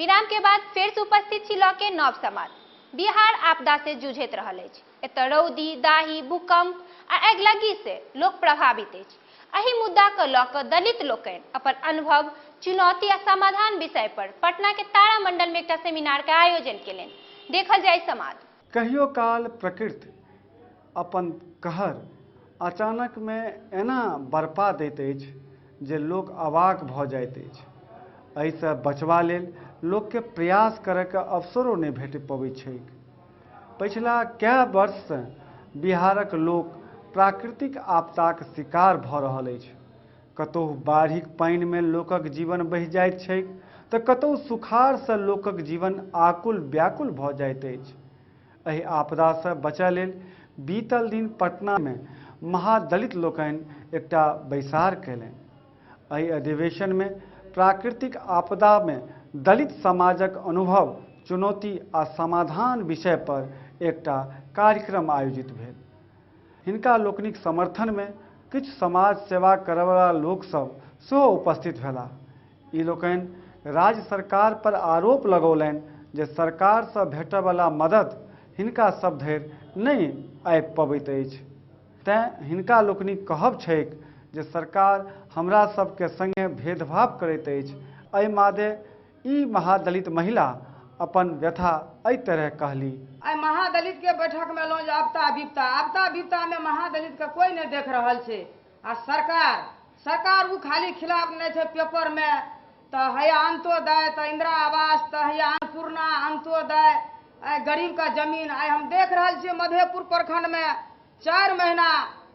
विराम के बाद फिर से उपस्थित छी लऽ के नव समाद। बिहार आपदा से जूझैत रहल अछि। एतऽ रौदी, दाही, भूकंप आ अगिलगी से लोक प्रभावित अछि। एहि मुद्दा के लऽ कऽ दलित लोकनि अपन अनुभव, चुनौती आ समाधान विषय पर पटना के तारामंडल में एकटा सेमिनार के आयोजन केलनि। देखल जाय समाद। कहियो काल प्रकृति अपन कहर अचानक में एना बरपा दैत अछि जे लोक अवाक भऽ जाइत अछि। एहिसँ बचबा लेल लोकके प्रयास करैके अवसरो नहि भेट पबैत छैक। पिछला कए वर्षसँ बिहारक लोक प्राकृतिक आपदाक शिकार भऽ रहल अछि। कतहु बाढ़िक पानिमे लोकक जीवन बहि जाइत छैक तऽ कतहु सुखाड़सँ लोकक जीवन आकुल व्याकुल भऽ जाइत अछि। एहि आपदासँ बचय लेल बीतल दिन पटनामे महादलित लोकनि एकटा बैसार कयलनि। एहि अधिवेशनमे प्राकृतिक आपदामे दलित समाजक अनुभव, चुनौती आ समाधान विषय पर एकटा कार्यक्रम आयोजित भेल। हिनका लोकनिक समर्थनमे किछु समाज सेवा करयवला लोकसभ सेहो उपस्थित भेलाह। ई लोकनि राज्य सरकार पर आरोप लगौलनि जे सरकारसँ भेटयवला मदद हिनका सब धरि नहि आबि पबैत अछि। तेँ हिनका लोकनिक कहब छैक जे सरकार हमरा सबके संगे भेदभाव करैत अछि। एहि मादे ई महादलित महिला अपन व्यथा एहि तरह कहली। आई महादलित के बैठक में लो आपदा विपता में महादलित के कोई नहीं देख रहल छे। आ सरकार वो खाली खिलाफ नहीं थे पेपर में तो हैया अंत्योदय, तो इंदिरा आवास, तो हैया अन्नपूर्णा, अंत्योदय, गरीब का जमीन। आई हम देख रहा छे मधेपुर प्रखंड में 4 महीना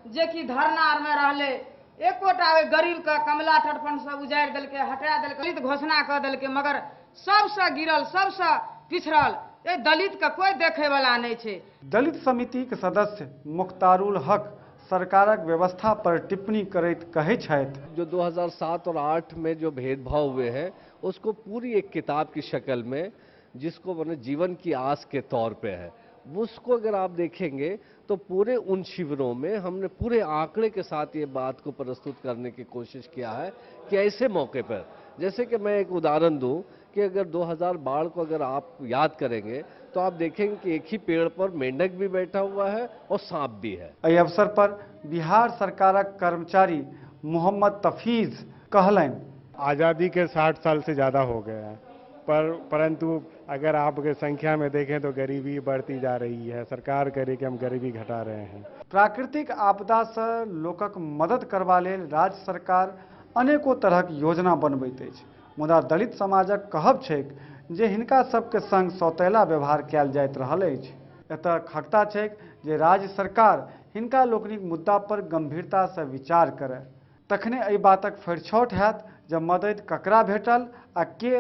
जे कि धरना में रहले, एकोटा गरीब का कमला तटफंड से उजाड़ दिलके, हटा दिलके, दलित घोषणा कर दिलके, मगर सबसे गिरल, सबसे पिछड़ल ए दलित का कोई देखे वाला नहीं छे। दलित समिति के सदस्य मुख्तारुल हक सरकारक व्यवस्था पर टिप्पणी करैत कहै छथि, जो 2007 और 8 में जो भेदभाव हुए हैं उसको पूरी एक किताब की शक्ल में, जिसको मैंने जीवन की आस के तौर पे है, उसको अगर आप देखेंगे तो पूरे उन शिविरों में हमने पूरे आंकड़े के साथ ये बात को प्रस्तुत करने की कोशिश किया है कि ऐसे मौके पर, जैसे कि मैं एक उदाहरण दूं कि अगर 2000 बाढ़ को अगर आप याद करेंगे तो आप देखेंगे कि एक ही पेड़ पर मेंढक भी बैठा हुआ है और सांप भी है। एहि अवसर पर बिहार सरकारक कर्मचारी मोहम्मद तफीज कहलनि, आज़ादी के 60 साल से ज़्यादा हो गया है, परंतु अगर आप संख्या में देखें तो गरीबी बढ़ती जा रही है। सरकार करे कि हम गरीबी घटा रहे हैं। प्राकृतिक आपदा से लोकक मदद करबा लेल राज्य सरकार अनेको तरहक योजना बनबैत अछि, मुदा दलित समाजक कहब छैक जे हिनका सबके संग सौतेला व्यवहार कयल जाइत रहल अछि। एतऽ खगता छैक जे राज्य सरकार हिनका लोकनिक मुद्दा पर गंभीरता से विचार करे, तखने एहि बातक फरिछौट हैत जे मदद ककरा भेटल आ के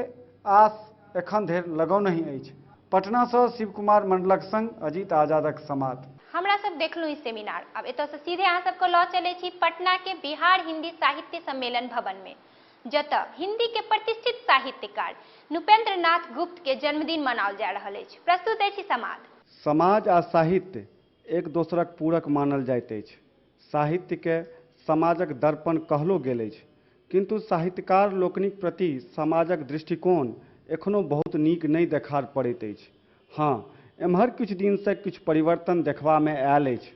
आस एखन धरि लगौनहि अछि। पटना से शिव कुमार मंडलक संग अजीत आजादक समाद। हमरा सब देखलू ई सेमिनार। अब एतऽ से सीधे अहाँ सबके लऽ चले छी पटना के बिहार हिंदी साहित्य सम्मेलन भवन में, जतऽ हिंदी के प्रतिष्ठित साहित्यकार नृपेंद्र नाथ गुप्त के जन्मदिन मनाओल जा रहल अछि। प्रस्तुत अछि समाद। समाज आ साहित्य एक दोसरक पूरक मानल जाइत अछि। साहित्य के समाजक दर्पण कहलो गेल अछि, किंतु साहित्यकार लोकनिक प्रति समाजक दृष्टिकोण एखनो बहुत नीक नहीं देखार पड़ैत अछि। हाँ, एम्हर किछु दिन से किछु परिवर्तन देखबा में आयल अछि।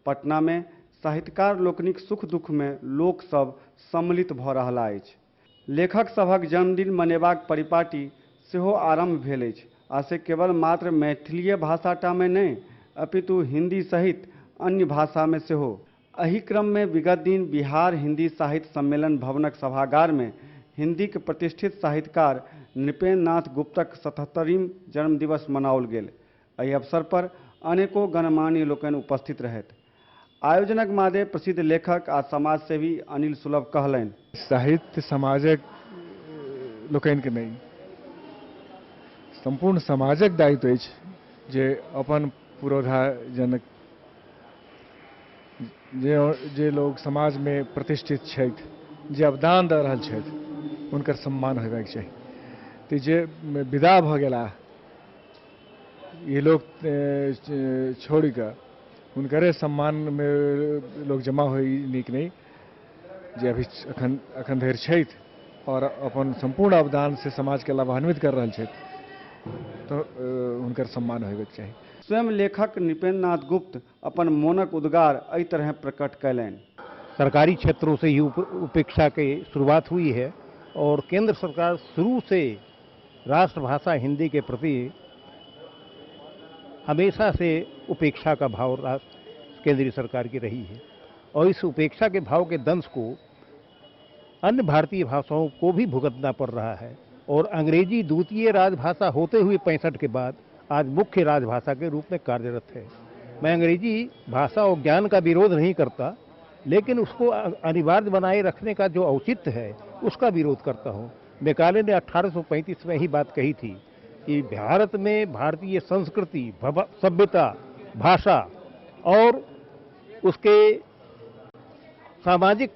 पटना में साहित्यकार लोकनिक सुख दुख में लोक सब सम्मिलित भऽ रहला अछि। लेखक सभक जन्मदिन मनेबाक परिपाटी सेहो आरंभ भेल अछि, आ से केवल मात्र मैथिलीय भाषाटा में नहीं अपितु हिंदी सहित अन्य भाषा में सेहो। एहि क्रम में विगत दिन बिहार हिंदी साहित्य सम्मेलन भवनक सभागार में हिंदी के प्रतिष्ठित साहित्यकार नृपेंद्र नाथ गुप्तक 77वीं जन्मदिवस मनाओल गेल। एहि अवसर पर अनेको गणमान्य लोकनि उपस्थित रहथि। आयोजनक मादे प्रसिद्ध लेखक आ समाजसेवी अनिल सुलभ कहलनि, साहित्य समाजक लोकनि के नहीं, संपूर्ण समाजक दायित्व अछि जे अपन पुरोधा जनक जे लोग समाज में प्रतिष्ठित छथि, जे अवदान दऽ रहल छथि, हुनकर सम्मान होयबाक चाही। तो जे विदा भऽ गेला ये लोग छोड़ कऽ हुनकरे सम्मान में लोग जमा होई नीक नहीं, जे अभी अखन धरि छथि और अपन संपूर्ण अवदान से समाज के लाभान्वित कर रहल छथि तो उनकर सम्मान होयबाक चाही। स्वयं लेखक नृपेंद्र नाथ गुप्त अपन मोनक उद्गार एहि तरह प्रकट कयलनि। सरकारी क्षेत्रों से ही उपेक्षा की शुरुआत हुई है और केंद्र सरकार शुरू से राष्ट्रभाषा हिंदी के प्रति हमेशा से उपेक्षा का भाव केंद्रीय सरकार की रही है और इस उपेक्षा के भाव के दंश को अन्य भारतीय भाषाओं को भी भुगतना पड़ रहा है और अंग्रेजी द्वितीय राजभाषा होते हुए 65 के बाद आज मुख्य राजभाषा के रूप में कार्यरत है। मैं अंग्रेजी भाषा और ज्ञान का विरोध नहीं करता, लेकिन उसको अनिवार्य बनाए रखने का जो औचित्य है उसका विरोध करता हूँ। मैकाले ने 1835 में ही बात कही थी कि भारत में भारतीय संस्कृति, सभ्यता, भाषा और उसके सामाजिक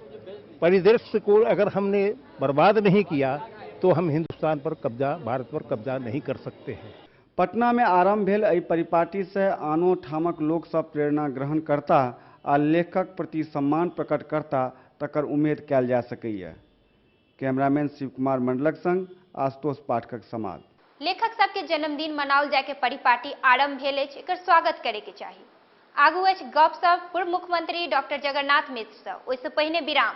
परिदृश्य को अगर हमने बर्बाद नहीं किया तो हम हिंदुस्तान पर कब्जा, भारत पर कब्जा नहीं कर सकते हैं। पटना में आरंभ भेल एहि परिपाटी से आनो ठामक लोक सब प्रेरणा ग्रहण करता आ लेखक प्रति सम्मान प्रकट करता तकर उम्मीद कयल जा सकैए। कैमरामैन शिव कुमार मंडलक संग आशुतोष पाठकक समाद। लेखक सबके जन्मदिन मनाओल जाय के परिपाटी आरंभ भेल अछि, एकर स्वागत करे के चाही। आगू अछि गपशप पूर्व मुख्यमंत्री डॉक्टर जगन्नाथ मिश्र सँ, ओहिसँ पहिने विराम।